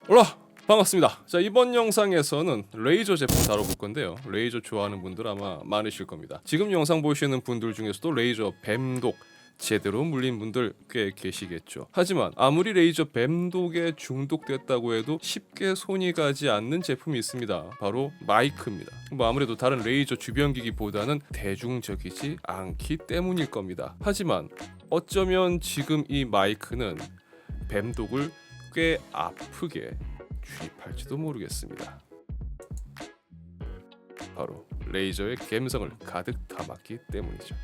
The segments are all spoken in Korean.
올라! 반갑습니다. 자, 이번 영상에서는 레이저 제품 다뤄볼 건데요. 레이저 좋아하는 분들 아마 많으실 겁니다. 지금 영상 보시는 분들 중에서도 레이저 뱀독 제대로 물린 분들 꽤 계시겠죠. 하지만 아무리 레이저 뱀독에 중독됐다고 해도 쉽게 손이 가지 않는 제품이 있습니다. 바로 마이크입니다. 아무래도 다른 레이저 주변 기기보다는 대중적이지 않기 때문일 겁니다. 하지만 어쩌면 지금 이 마이크는 뱀독을 꽤 아프게 주입할지도 모르겠습니다. 바로 레이저의 감성을 가득 담았기 때문이죠.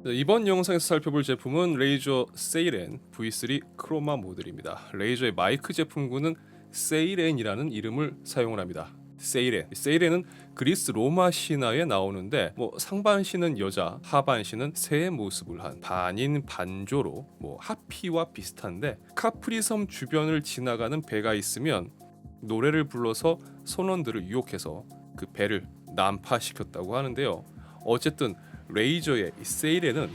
이번 영상에서 살펴볼 제품은 레이저 세이렌 V3 크로마 모델입니다. 레이저의 마이크 제품군은 세이렌이라는 이름을 사용을 합니다. 세이렌은 그리스 로마 신화에 나오는데 상반신은 여자, 하반신은 새의 모습을 한 반인 반조로 하피와 비슷한데 카프리 섬 주변을 지나가는 배가 있으면 노래를 불러서 선원들을 유혹해서 그 배를 난파시켰다고 하는데요. 어쨌든 레이저의 이 세이렌은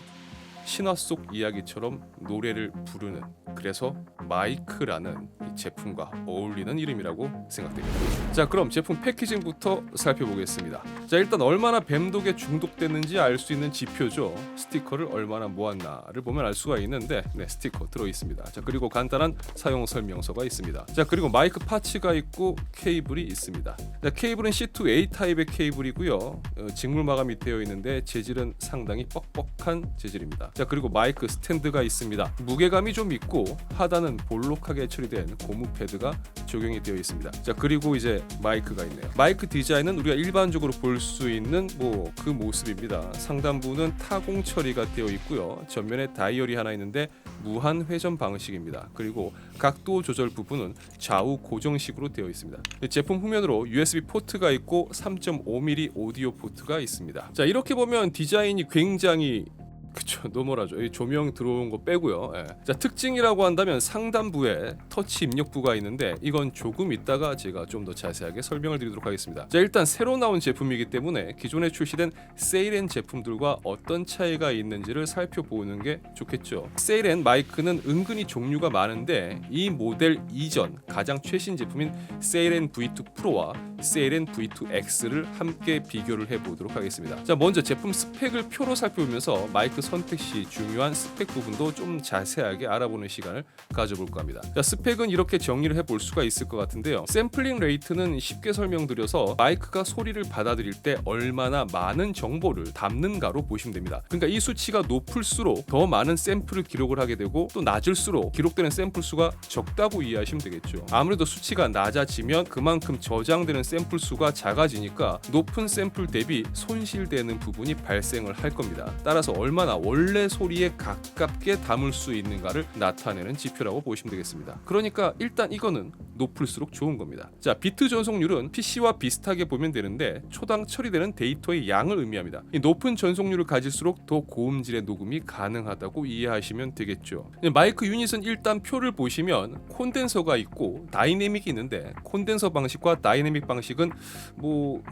신화 속 이야기처럼 노래를 부르는, 그래서 마이크라는 이 제품과 어울리는 이름이라고 생각됩니다. 자, 그럼 제품 패키징부터 살펴보겠습니다. 자, 일단 얼마나 뱀독에 중독됐는지 알 수 있는 지표죠. 스티커를 얼마나 모았나를 보면 알 수가 있는데, 스티커 들어있습니다. 자, 그리고 간단한 사용 설명서가 있습니다. 자, 그리고 마이크 파츠가 있고 케이블이 있습니다. 자, 케이블은 C2A 타입의 케이블이고요. 직물 마감이 되어 있는데 재질은 상당히 뻑뻑한 재질입니다. 자, 그리고 마이크 스탠드가 있습니다. 무게감이 좀 있고 하단은 볼록하게 처리된 고무 패드가 적용이 되어 있습니다. 자, 그리고 이제 마이크가 있네요. 마이크 디자인은 우리가 일반적으로 볼 수 있는 그 모습입니다. 상단부는 타공 처리가 되어 있고요. 전면에 다이얼이 하나 있는데 무한 회전 방식입니다. 그리고 각도 조절 부분은 좌우 고정식으로 되어 있습니다. 제품 후면으로 USB 포트가 있고 3.5mm 오디오 포트가 있습니다. 자, 이렇게 보면 디자인이 굉장히 노멀하죠. 이 조명 들어온 거 빼고요. 자, 특징이라고 한다면 상단부에 터치 입력부가 있는데 이건 조금 있다가 제가 좀 더 자세하게 설명을 드리도록 하겠습니다. 자, 일단 새로 나온 제품이기 때문에 기존에 출시된 세이렌 제품들과 어떤 차이가 있는지를 살펴보는 게 좋겠죠. 세이렌 마이크는 은근히 종류가 많은데 이 모델 이전 가장 최신 제품인 세이렌 V2 프로와 세이렌 V2X를 함께 비교를 해보도록 하겠습니다. 자, 먼저 제품 스펙을 표로 살펴보면서 마이크 선택 시 중요한 스펙 부분도 좀 자세하게 알아보는 시간을 가져볼까 합니다. 자, 스펙은 이렇게 정리를 해볼 수가 있을 것 같은데요. 샘플링 레이트는 쉽게 설명드려서 마이크가 소리를 받아들일 때 얼마나 많은 정보를 담는가로 보시면 됩니다. 그러니까 이 수치가 높을수록 더 많은 샘플을 기록을 하게 되고, 또 낮을수록 기록되는 샘플 수가 적다고 이해하시면 되겠죠. 아무래도 수치가 낮아지면 그만큼 저장되는 샘플 수가 작아지니까 높은 샘플 대비 손실되는 부분이 발생을 할 겁니다. 따라서 얼마나 원래 소리에 가깝게 담을 수 있는가를 나타내는 지표라고 보시면 되겠습니다. 그러니까 일단 이거는 높을수록 좋은 겁니다. 자, 비트 전송률은 PC와 비슷하게 보면 되는데 초당 처리되는 데이터의 양을 의미합니다. 이 높은 전송률을 가질수록 더 고음질의 녹음이 가능하다고 이해하시면 되겠죠. 마이크 유닛은 일단 표를 보시면 콘덴서가 있고 다이내믹이 있는데, 콘덴서 방식과 다이내믹 방식은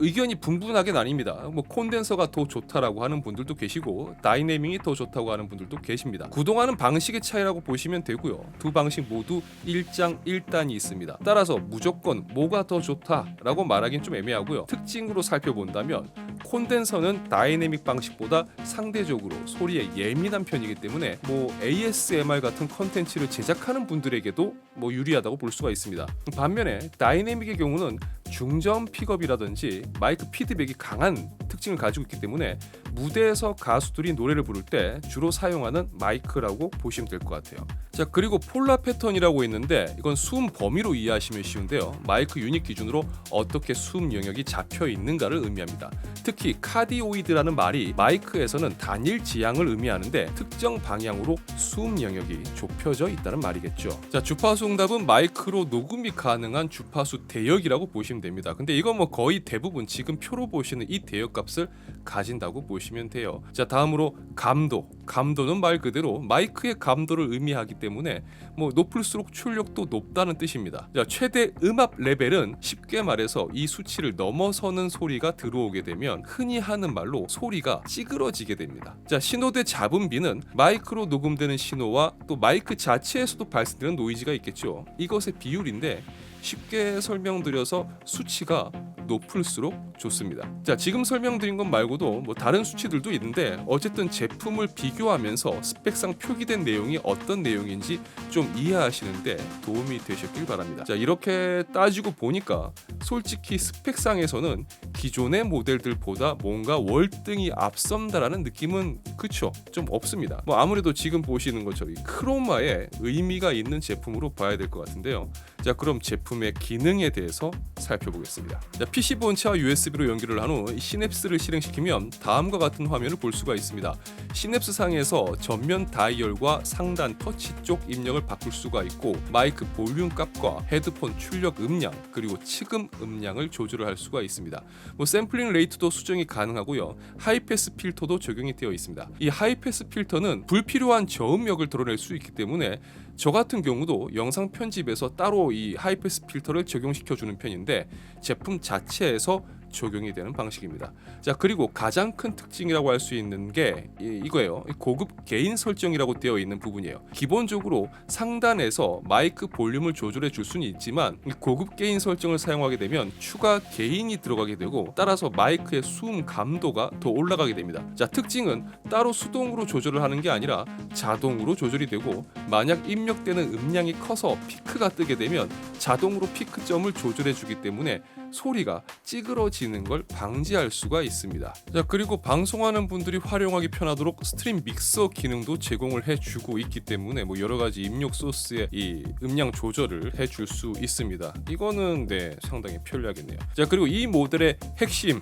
의견이 분분하게 나뉩니다. 콘덴서가 더 좋다라고 하는 분들도 계시고 다이내믹이 더 좋다고 하는 분들도 계십니다. 구동하는 방식의 차이라고 보시면 되고요. 두 방식 모두 일장일단이 있습니다. 따라서 무조건 뭐가 더 좋다라고 말하기는 좀 애매하고요. 특징으로 살펴본다면 콘덴서는 다이내믹 방식보다 상대적으로 소리에 예민한 편이기 때문에 ASMR 같은 컨텐츠를 제작하는 분들에게도 유리하다고 볼 수가 있습니다. 반면에 다이내믹의 경우는 중저음 픽업이라든지 마이크 피드백이 강한 특징을 가지고 있기 때문에 무대에서 가수들이 노래를 부를 때 주로 사용하는 마이크라고 보시면 될 것 같아요. 자, 그리고 폴라 패턴이라고 있는데 이건 수음 범위로 이해하시면 쉬운데요. 마이크 유닛 기준으로 어떻게 수음 영역이 잡혀 있는가를 의미합니다. 특히 카디오이드라는 말이 마이크에서는 단일 지향을 의미하는데 특정 방향으로 수음 영역이 좁혀져 있다는 말이겠죠. 자, 주파수 응답은 마이크로 녹음이 가능한 주파수 대역이라고 보시면 됩니다. 근데 이건 뭐 거의 대부분 지금 표로 보시는 이 대역값을 가진다고 보시면 돼요. 자, 다음으로 감도는 말 그대로 마이크의 감도를 의미하기 때문에 뭐 높을수록 출력도 높다는 뜻입니다. 자, 최대 음압 레벨은 쉽게 말해서 이 수치를 넘어서는 소리가 들어오게 되면 흔히 하는 말로 소리가 찌그러지게 됩니다. 자, 신호대 잡음비는 마이크로 녹음되는 신호와 또 마이크 자체에서도 발생되는 노이즈가 있겠죠. 이것의 비율인데 쉽게 설명드려서 수치가 높을수록 좋습니다. 자, 지금 설명드린 것 말고도 뭐 다른 수치들도 있는데 어쨌든 제품을 비교하면서 스펙상 표기된 내용이 어떤 내용인지 좀 이해하시는데 도움이 되셨길 바랍니다. 자, 이렇게 따지고 보니까 솔직히 스펙상에서는 기존의 모델들보다 뭔가 월등히 앞선다라는 느낌은 그쵸? 좀 없습니다. 뭐 아무래도 지금 보시는 것처럼 크로마에 의미가 있는 제품으로 봐야 될 것 같은데요. 자, 그럼 제품의 기능에 대해서 살펴보겠습니다. 자, PC 본체와 USB로 연결을 한 후 시냅스를 실행시키면 다음과 같은 화면을 볼 수가 있습니다. 시냅스 상에서 전면 다이얼과 상단 터치 쪽 입력을 바꿀 수가 있고 마이크 볼륨 값과 헤드폰 출력 음량 그리고 측음 음량을 조절을 할 수가 있습니다. 뭐 샘플링 레이트도 수정이 가능하고요. 하이패스 필터도 적용이 되어 있습니다. 이 하이패스 필터는 불필요한 저음역을 드러낼 수 있기 때문에 저 같은 경우도 영상 편집에서 따로 이 하이패스 필터를 적용시켜 주는 편인데 제품 자체에서 적용이 되는 방식입니다. 자, 그리고 가장 큰 특징이라고 할 수 있는 게 이거예요. 고급 게인 설정이라고 되어 있는 부분이에요. 기본적으로 상단에서 마이크 볼륨을 조절해 줄 수는 있지만 고급 게인 설정을 사용하게 되면 추가 게인이 들어가게 되고 따라서 마이크의 수음 감도가 더 올라가게 됩니다. 자, 특징은 따로 수동으로 조절을 하는 게 아니라 자동으로 조절이 되고 만약 입력되는 음량이 커서 피크가 뜨게 되면 자동으로 피크점을 조절해 주기 때문에 소리가 찌그러지는 걸 방지할 수가 있습니다. 자, 그리고 방송하는 분들이 활용하기 편하도록 스트림 믹서 기능도 제공을 해주고 있기 때문에 뭐 여러 가지 입력 소스의 이 음량 조절을 해줄 수 있습니다. 이거는 상당히 편리하겠네요. 자, 그리고 이 모델의 핵심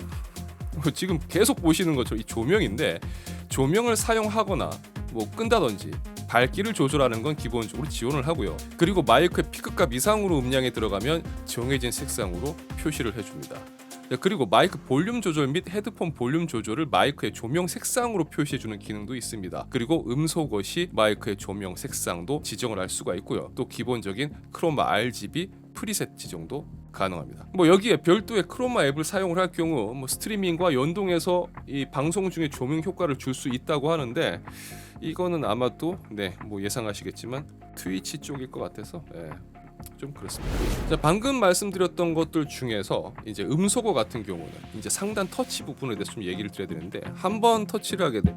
지금 계속 보시는 것처럼 이 조명인데 조명을 사용하거나 뭐 끈다든지 밝기를 조절하는 건 기본적으로 지원을 하고요. 그리고 마이크의 피크값 이상으로 음량에 들어가면 정해진 색상으로 표시를 해줍니다. 그리고 마이크 볼륨 조절 및 헤드폰 볼륨 조절을 마이크의 조명 색상으로 표시해주는 기능도 있습니다. 그리고 음소거 시 마이크의 조명 색상도 지정을 할 수가 있고요. 또 기본적인 크로마 RGB 프리셋 지정도 가능합니다. 뭐 여기에 별도의 크로마 앱을 사용을 할 경우 뭐 스트리밍과 연동해서 이 방송 중에 조명 효과를 줄 수 있다고 하는데 이거는 아마도 뭐 예상하시겠지만 트위치 쪽일 것 같아서 좀 그렇습니다. 자, 방금 말씀드렸던 것들 중에서 이제 음소거 같은 경우는 이제 상단 터치 부분에 대해서 좀 얘기를 드려야 되는데 한번 터치를 하게 돼.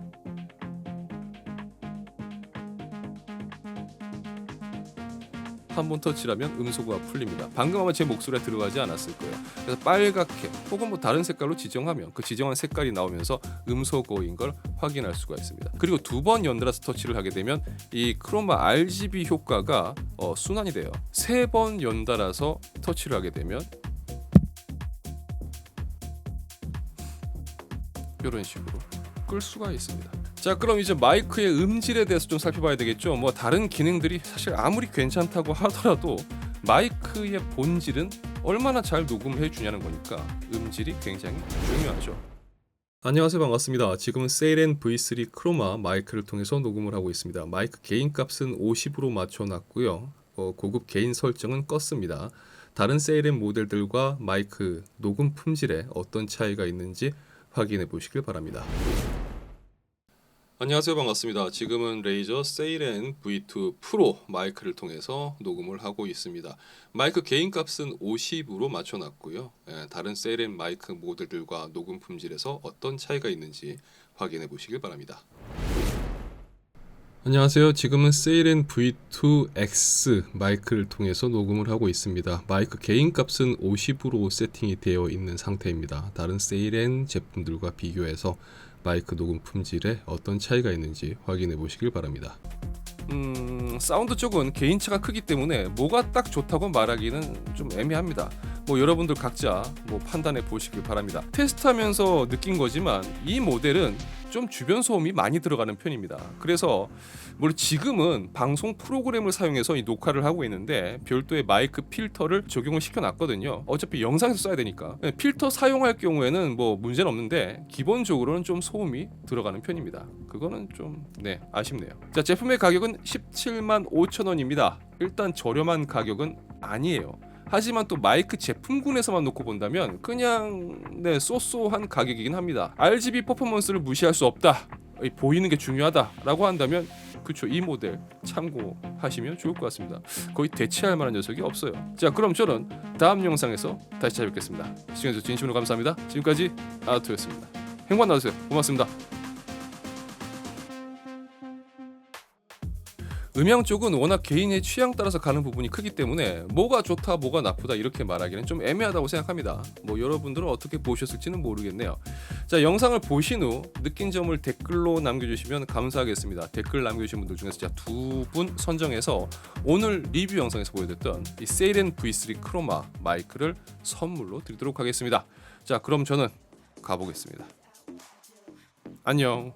한번 터치하면 음소거가 풀립니다. 방금 아마 제 목소리가 들어가지 않았을 거예요. 그래서 빨갛게 혹은 뭐 다른 색깔로 지정하면 그 지정한 색깔이 나오면서 음소거인 걸 확인할 수가 있습니다. 그리고 두 번 연달아서 터치를 하게 되면 이 크로마 RGB 효과가 순환이 돼요. 세 번 연달아서 터치를 하게 되면 이런 식으로 끌 수가 있습니다. 자, 그럼 이제 마이크의 음질에 대해서 좀 살펴봐야 되겠죠. 뭐 다른 기능들이 사실 아무리 괜찮다고 하더라도 마이크의 본질은 얼마나 잘 녹음을 해주냐는 거니까 음질이 굉장히 중요하죠. 안녕하세요, 반갑습니다. 지금은 세이렌 V3 크로마 마이크를 통해서 녹음을 하고 있습니다. 마이크 게인 값은 50으로 맞춰놨고요. 고급 게인 설정은 껐습니다. 다른 세이렌 모델들과 마이크 녹음 품질에 어떤 차이가 있는지 확인해 보시길 바랍니다. 안녕하세요, 반갑습니다. 지금은 레이저 세이렌 V2 프로 마이크를 통해서 녹음을 하고 있습니다. 마이크 게인 값은 50으로 맞춰놨고요. 다른 세이렌 마이크 모델들과 녹음 품질에서 어떤 차이가 있는지 확인해 보시길 바랍니다. 안녕하세요. 지금은 세이렌 V2X 마이크를 통해서 녹음을 하고 있습니다. 마이크 게인 값은 50으로 세팅이 되어 있는 상태입니다. 다른 세이렌 제품들과 비교해서 마이크 녹음 품질에 어떤 차이가 있는지 확인해 보시길 바랍니다. 사운드 쪽은 개인차가 크기 때문에 뭐가 딱 좋다고 말하기는 좀 애매합니다. 뭐 여러분들 각자 뭐 판단해 보시길 바랍니다. 테스트하면서 느낀 거지만 이 모델은 좀 주변 소음이 많이 들어가는 편입니다. 그래서 물론 지금은 방송 프로그램을 사용해서 이 녹화를 하고 있는데 별도의 마이크 필터를 적용을 시켜놨거든요. 어차피 영상에서 써야 되니까. 필터 사용할 경우에는 뭐 문제는 없는데 기본적으로는 좀 소음이 들어가는 편입니다. 그거는 좀 아쉽네요. 자, 제품의 가격은 17만 5천 원입니다. 일단 저렴한 가격은 아니에요. 하지만 또 마이크 제품군에서만 놓고 본다면 그냥 쏘쏘한 가격이긴 합니다. RGB 퍼포먼스를 무시할 수 없다, 보이는 게 중요하다라고 한다면 그쵸, 이 모델 참고하시면 좋을 것 같습니다. 거의 대체할 만한 녀석이 없어요. 자, 그럼 저는 다음 영상에서 다시 찾아뵙겠습니다. 시청해주셔서 진심으로 감사합니다. 지금까지 아토였습니다. 행복 나누세요. 고맙습니다. 음향 쪽은 워낙 개인의 취향 따라서 가는 부분이 크기 때문에 뭐가 좋다 뭐가 나쁘다 이렇게 말하기는 좀 애매하다고 생각합니다. 뭐 여러분들은 어떻게 보셨을지는 모르겠네요. 자, 영상을 보신 후 느낀 점을 댓글로 남겨주시면 감사하겠습니다. 댓글 남겨주신 분들 중에서 제가 2분 선정해서 오늘 리뷰 영상에서 보여드렸던 이 세이렌 V3 크로마 마이크를 선물로 드리도록 하겠습니다. 자, 그럼 저는 가보겠습니다. 안녕.